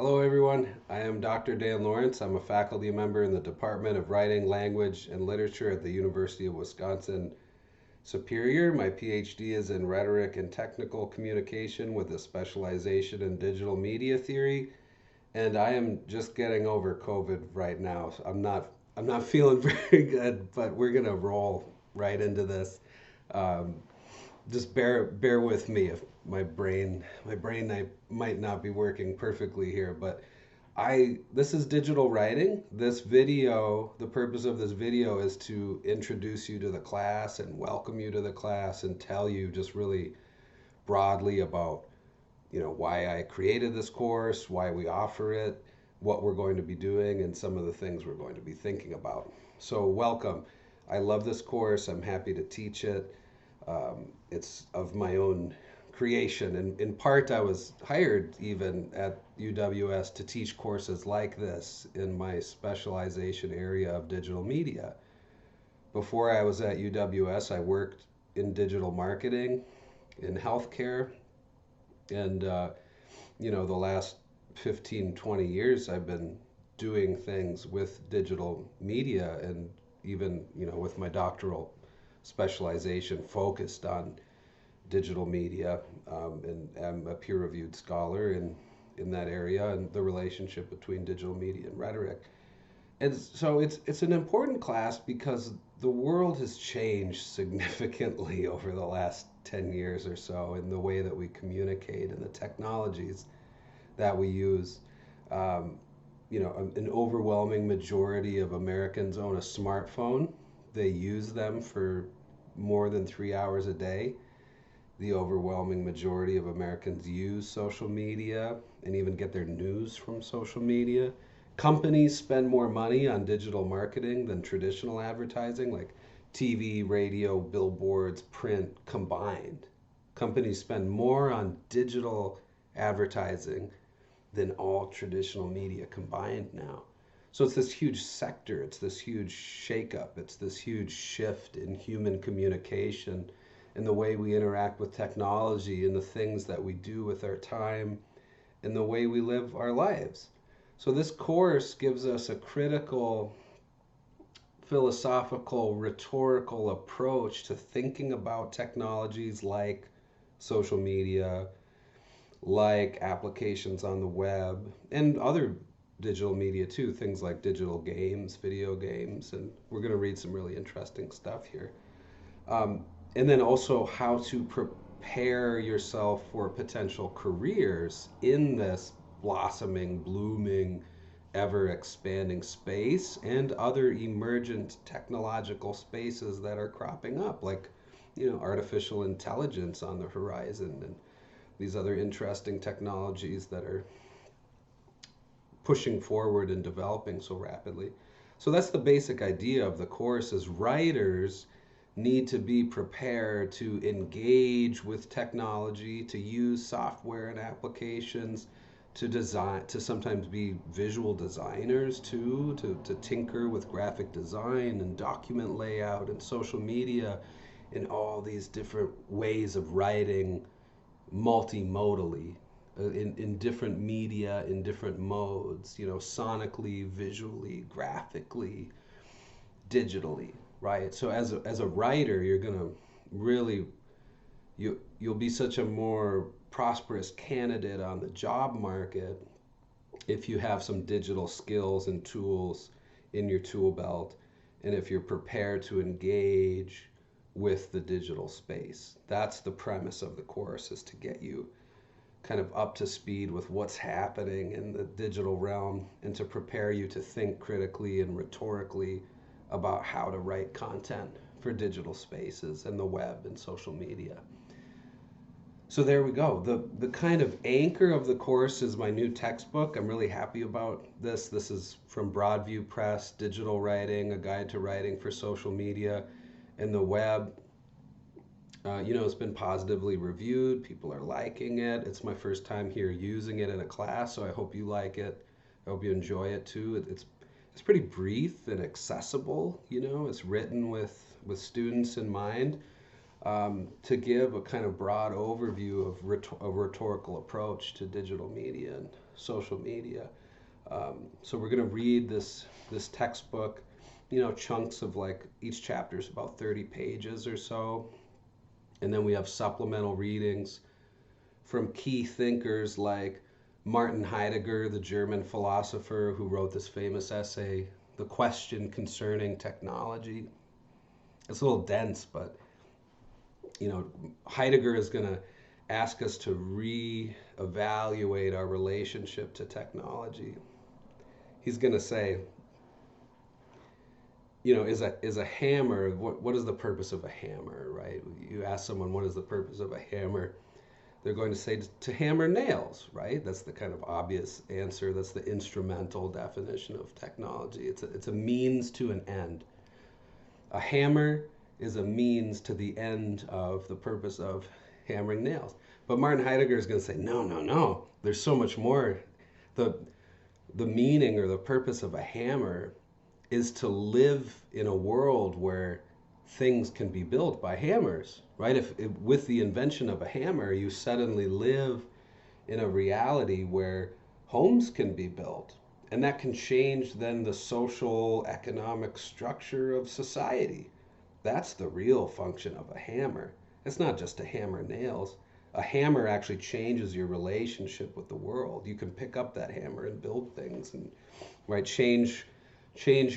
Hello, everyone. I am Dr. Dan Lawrence. I'm a faculty member in the Department of Writing, Language, and Literature at the University of Wisconsin Superior. My PhD is in rhetoric and technical communication with a specialization in digital media theory. And I am just getting over COVID right now. So I'm not feeling very good, but we're gonna roll right into this. Um, just bear with me if my brain might not be working perfectly here, but I this is digital writing. This video, the purpose of this video is to introduce you to the class and welcome you to the class and tell you just really broadly about, why I created this course, why we offer it, what we're going to be doing, and some of the things we're going to be thinking about. So, welcome. I love this course. I'm happy to teach it. It's of my own creation. And in part, I was hired even at UWS to teach courses like this in my specialization area of digital media. Before I was at UWS, I worked in digital marketing, in healthcare, and the last 15, 20 years I've been doing things with digital media, and even, with my doctoral specialization focused on digital media, and I'm a peer-reviewed scholar in that area and the relationship between digital media and rhetoric. And so it's an important class because the world has changed significantly over the last 10 years or so in the way that we communicate and the technologies that we use. Um, an overwhelming majority of Americans own a smartphone. They use them for more than 3 hours a day. The overwhelming majority of Americans use social media and even get their news from social media. Companies spend more money on digital marketing than traditional advertising, like TV, radio, billboards, print combined. Companies spend more on digital advertising than all traditional media combined now. So it's this huge sector, it's this huge shakeup, it's this huge shift in human communication, in the way we interact with technology, in the things that we do with our time, in the way we live our lives. So this course gives us a critical, philosophical, rhetorical approach to thinking about technologies like social media, like applications on the web, and other digital media too, things like digital games, video games, and we're going to read some really interesting stuff here. Um, and then also how to prepare yourself for potential careers in this blossoming, blooming, ever expanding space and other emergent technological spaces that are cropping up, like, artificial intelligence on the horizon and these other interesting technologies that are pushing forward and developing so rapidly. So that's the basic idea of the course is writers need to be prepared to engage with technology, to use software and applications, to design, to sometimes be visual designers too, to tinker with graphic design and document layout and social media in all these different ways of writing multimodally, in different media, in different modes, sonically, visually, graphically, digitally, right? So as a writer, you're going to really, you'll be such a more prosperous candidate on the job market if you have some digital skills and tools in your tool belt, and if you're prepared to engage with the digital space. That's the premise of the course, is to get you kind of up to speed with what's happening in the digital realm and to prepare you to think critically and rhetorically about how to write content for digital spaces and the web and social media. So there we go. The kind of anchor of the course is my new textbook. I'm really happy about this. This is from Broadview Press, Digital Writing, A Guide to Writing for Social Media and the Web. It's been positively reviewed. People are liking it. It's my first time here using it in a class, so I hope you like it. I hope you enjoy it too. It's pretty brief and accessible. It's written with students in mind. to give a kind of broad overview of a rhetorical approach to digital media and social media. So we're going to read this textbook, chunks of like each chapter is about 30 pages or so, and then we have supplemental readings from key thinkers like Martin Heidegger, the German philosopher who wrote this famous essay, The Question Concerning Technology. It's a little dense, but Heidegger is going to ask us to re-evaluate our relationship to technology. He's going to say, is a hammer, what is the purpose of a hammer, right? You ask someone, what is the purpose of a hammer? They're going to say to hammer nails, right? That's the kind of obvious answer. That's the instrumental definition of technology. It's a means to an end. A hammer is a means to the end of the purpose of hammering nails. But Martin Heidegger is going to say, no, no, no. There's so much more. The meaning or the purpose of a hammer is to live in a world where things can be built by hammers, right? If with the invention of a hammer, you suddenly live in a reality where homes can be built, and that can change then the social economic structure of society. That's the real function of a hammer. It's not just to hammer nails. A hammer actually changes your relationship with the world. You can pick up that hammer and build things and right change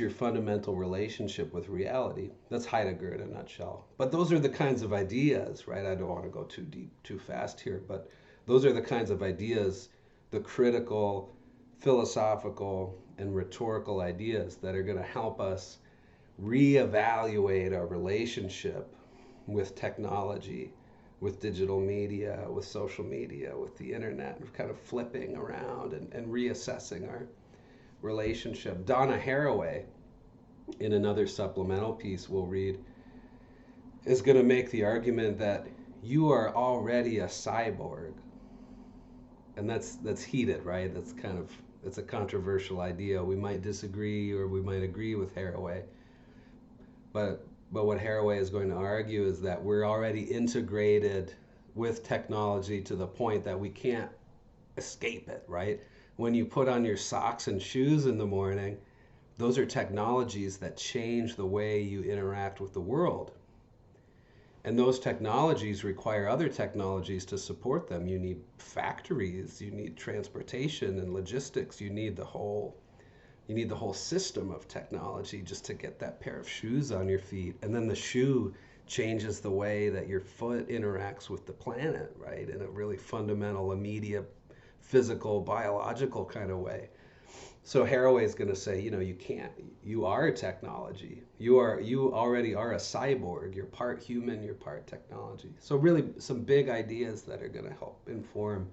your fundamental relationship with reality. That's Heidegger in a nutshell. But those are the kinds of ideas, right? I don't want to go too deep, too fast here, but those are the kinds of ideas, the critical, philosophical, and rhetorical ideas that are going to help us reevaluate our relationship with technology, with digital media, with social media, with the internet, and kind of flipping around and reassessing our relationship. Donna Haraway, in another supplemental piece we'll read, is going to make the argument that you are already a cyborg. And that's heated, right? It's a controversial idea. We might disagree or we might agree with Haraway. But what Haraway is going to argue is that we're already integrated with technology to the point that we can't escape it, right? When you put on your socks and shoes in the morning, those are technologies that change the way you interact with the world. And those technologies require other technologies to support them. You need factories, you need transportation and logistics, you need the whole system of technology just to get that pair of shoes on your feet. And then the shoe changes the way that your foot interacts with the planet, right? In a really fundamental, immediate, physical, biological kind of way. So Haraway is going to say, you can't. You are technology. You already are a cyborg. You're part human. You're part technology. So really, some big ideas that are going to help inform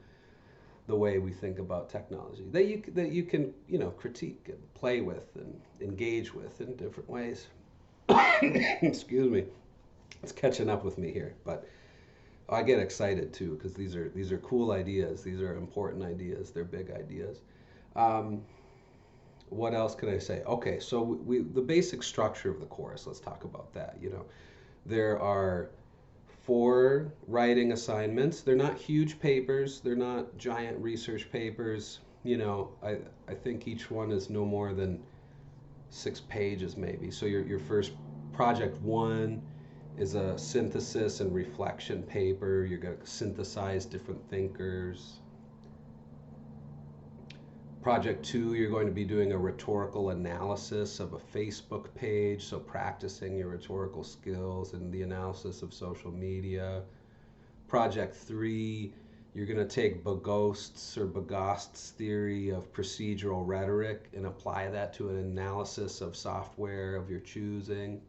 the way we think about technology that you can critique and play with and engage with in different ways. Excuse me, it's catching up with me here, but I get excited too because these are cool ideas. These are important ideas. They're big ideas. What else can I say? Okay, so the basic structure of the course. Let's talk about that. There are 4 writing assignments. They're not huge papers. They're not giant research papers. I think each one is no more than 6 pages maybe. So your first project 1 is a synthesis and reflection paper. You're going to synthesize different thinkers. Project 2, you're going to be doing a rhetorical analysis of a Facebook page, so practicing your rhetorical skills and the analysis of social media. Project 3, you're going to take Bagost's theory of procedural rhetoric and apply that to an analysis of software of your choosing.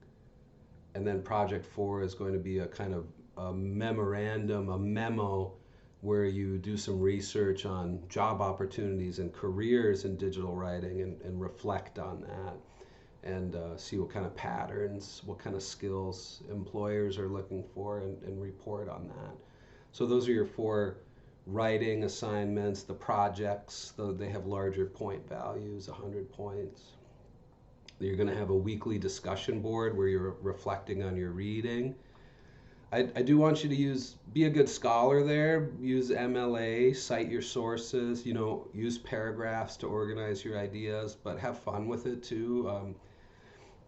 And then Project 4 is going to be a kind of a memorandum, a memo, where you do some research on job opportunities and careers in digital writing and reflect on that and see what kind of patterns, what kind of skills employers are looking for and report on that. So those are your 4 writing assignments. The projects, though they have larger point values, 100 points. You're going to have a weekly discussion board where you're reflecting on your reading. I do want you to be a good scholar there, use MLA, cite your sources, use paragraphs to organize your ideas, but have fun with it too.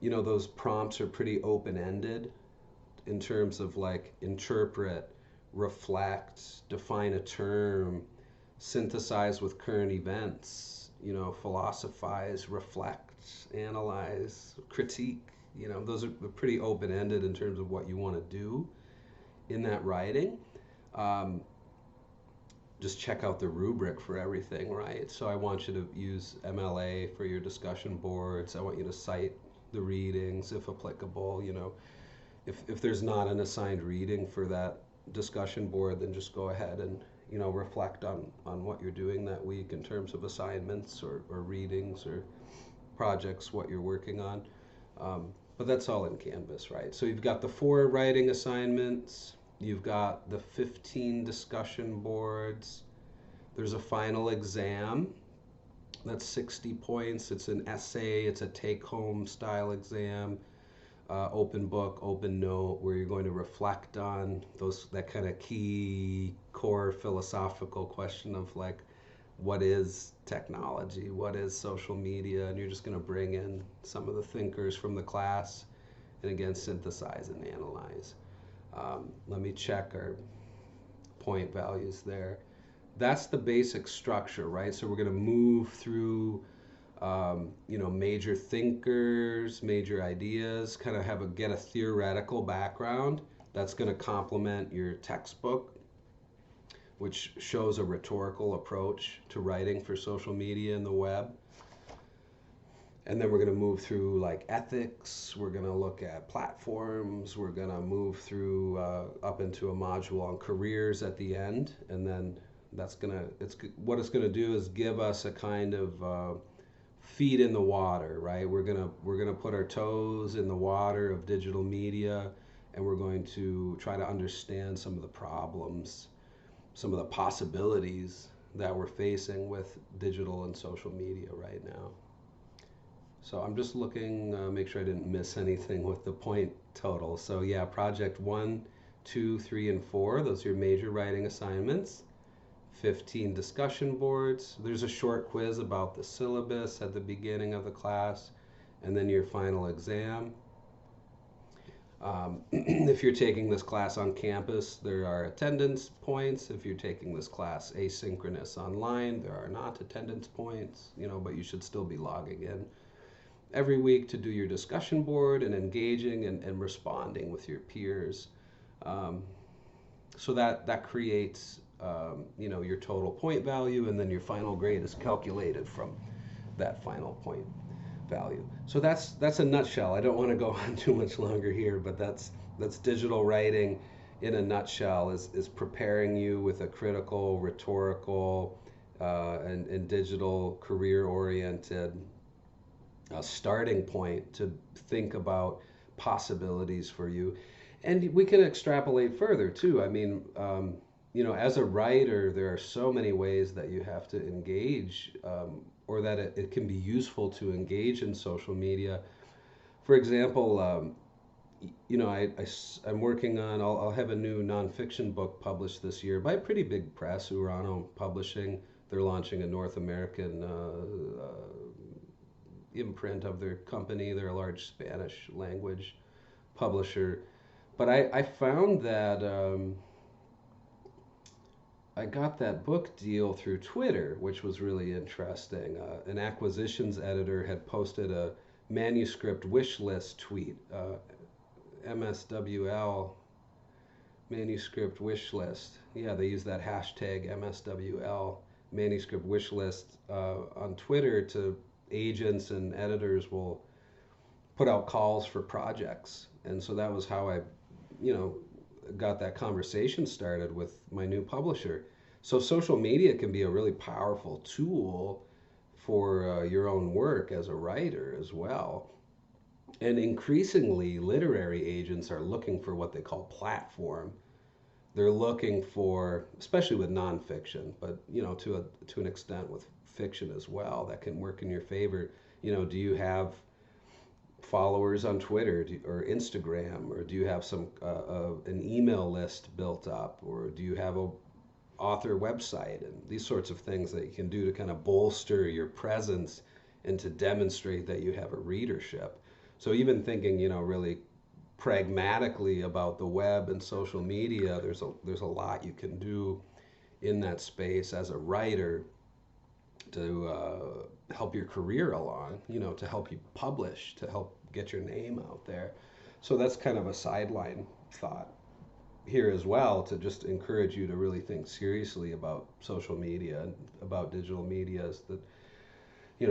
Those prompts are pretty open ended in terms of like interpret, reflect, define a term, synthesize with current events, philosophize, reflect, analyze, critique. Those are pretty open ended in terms of what you want to do in that writing. Um, just check out the rubric for everything, right? So I want you to use MLA for your discussion boards. I want you to cite the readings if applicable. If there's not an assigned reading for that discussion board, then just go ahead and reflect on what you're doing that week in terms of assignments or readings or projects, what you're working on. But that's all in Canvas, right? So you've got the 4 writing assignments, you've got the 15 discussion boards, there's a final exam that's 60 points. It's an essay, it's a take-home style exam. Open book, open note, where you're going to reflect on that kind of key core philosophical question of like, what is technology, what is social media, and you're just going to bring in some of the thinkers from the class and again synthesize and analyze. Let me check our point values there. That's the basic structure, right? So we're going to move through major thinkers, major ideas, kind of get a theoretical background that's going to complement your textbook, which shows a rhetorical approach to writing for social media and the web. And then we're going to move through like ethics, we're going to look at platforms, we're going to move through up into a module on careers at the end, and then what it's going to do is give us a kind of feet in the water, right? We're gonna put our toes in the water of digital media, and we're going to try to understand some of the problems, some of the possibilities that we're facing with digital and social media right now. So I'm just looking, make sure I didn't miss anything with the point total. So yeah, project 1, 2, 3, and 4, those are your major writing assignments. 15 discussion boards. There's a short quiz about the syllabus at the beginning of the class, and then your final exam. If you're taking this class on campus, there are attendance points. If you're taking this class asynchronous online, there are not attendance points, but you should still be logging in every week to do your discussion board and engaging and responding with your peers. So that creates your total point value, and then your final grade is calculated from that final point value. So that's a nutshell. I don't want to go on too much longer here, but that's digital writing in a nutshell, is preparing you with a critical, rhetorical, and digital career-oriented starting point to think about possibilities for you. And we can extrapolate further too. I mean, as a writer, there are so many ways that you have to engage, or that it can be useful to engage in social media. For example, I'm working on, I'll have a new nonfiction book published this year by a pretty big press, Urano Publishing. They're launching a North American imprint of their company. They're a large Spanish language publisher. But I found that I got that book deal through Twitter, which was really interesting. An acquisitions editor had posted a manuscript wish list tweet, MSWL, manuscript wish list. Yeah, they use that hashtag MSWL, manuscript wish list, on Twitter. To agents and editors will put out calls for projects. And so that was how I, got that conversation started with my new publisher. So social media can be a really powerful tool for your own work as a writer as well. And increasingly, literary agents are looking for what they call platform. They're looking for, especially with nonfiction, but to an extent with fiction as well, that can work in your favor. Do you have followers on Twitter or Instagram, or do you have some an email list built up, or do you have a author website, and these sorts of things that you can do to kind of bolster your presence and to demonstrate that you have a readership. So even thinking, really pragmatically about the web and social media, there's a lot you can do in that space as a writer to help your career along, to help you publish, to help get your name out there. So that's kind of a sideline thought here as well, to just encourage you to really think seriously about social media and about digital media. Is that,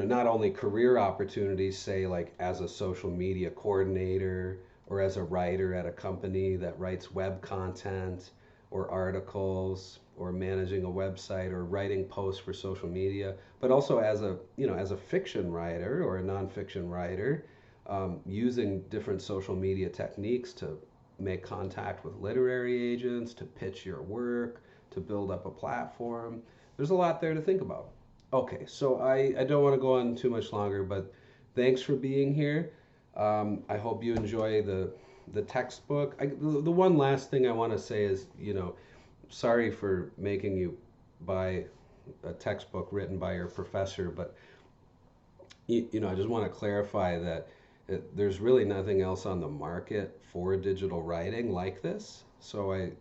not only career opportunities, say like as a social media coordinator or as a writer at a company that writes web content or articles, or managing a website or writing posts for social media, but also as a fiction writer or a nonfiction writer, using different social media techniques to make contact with literary agents, to pitch your work, to build up a platform. There's a lot there to think about. Okay, so I don't want to go on too much longer, but thanks for being here. I hope you enjoy the textbook. The one last thing I want to say is, sorry for making you buy a textbook written by your professor, but I just want to clarify that there's really nothing else on the market for digital writing like this. So I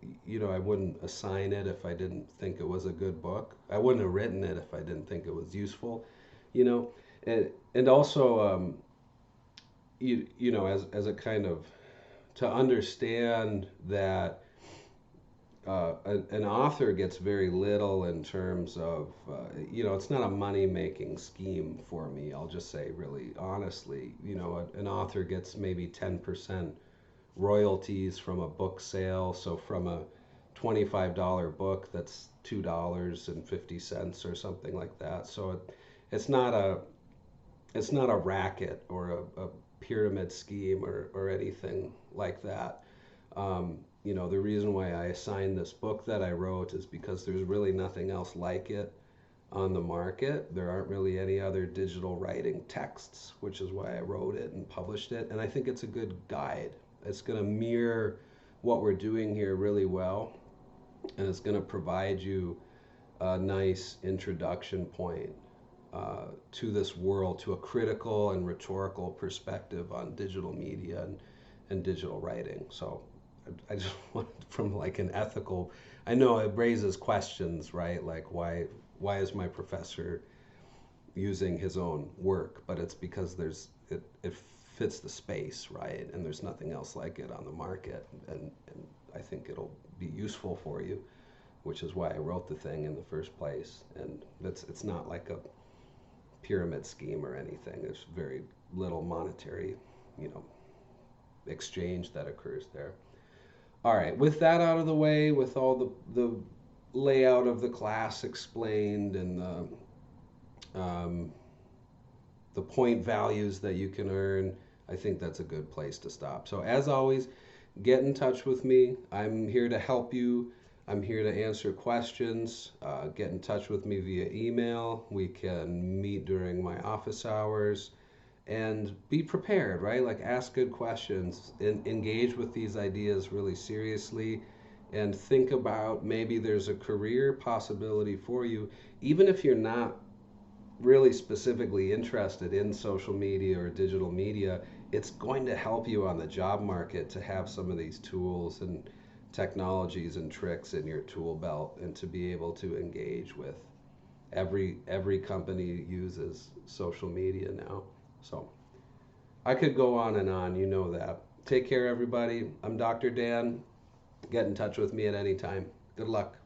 wouldn't assign it if I didn't think it was a good book. I wouldn't have written it if I didn't think it was useful, and also, as a kind of, to understand that an author gets very little in terms of, it's not a money making scheme for me. I'll just say really honestly, an author gets maybe 10% royalties from a book sale. So from a $25 book, that's $2.50 or something like that. So it's not a racket or a pyramid scheme or anything like that. The reason why I assigned this book that I wrote is because there's really nothing else like it on the market. There aren't really any other digital writing texts, which is why I wrote it and published it. And I think it's a good guide. It's going to mirror what we're doing here really well, and it's going to provide you a nice introduction point to this world, to a critical and rhetorical perspective on digital media and digital writing. So I just want, from like an ethical, I know it raises questions, right? Like why is my professor using his own work? But it's because it fits the space, right? And there's nothing else like it on the market, and I think it'll be useful for you, which is why I wrote the thing in the first place. And it's not like a pyramid scheme or anything. There's very little monetary, exchange that occurs there. All right, with that out of the way, with all the layout of the class explained, and the point values that you can earn, I think that's a good place to stop. So as always, get in touch with me. I'm here to help you. I'm here to answer questions. Get in touch with me via email. We can meet during my office hours. And be prepared, right? Like, ask good questions, and engage with these ideas really seriously, and think about maybe there's a career possibility for you, even if you're not really specifically interested in social media or digital media. It's going to help you on the job market to have some of these tools and technologies and tricks in your tool belt, and to be able to engage with every company uses social media now. So I could go on and on, that. Take care, everybody. I'm Dr. Dan. Get in touch with me at any time. Good luck.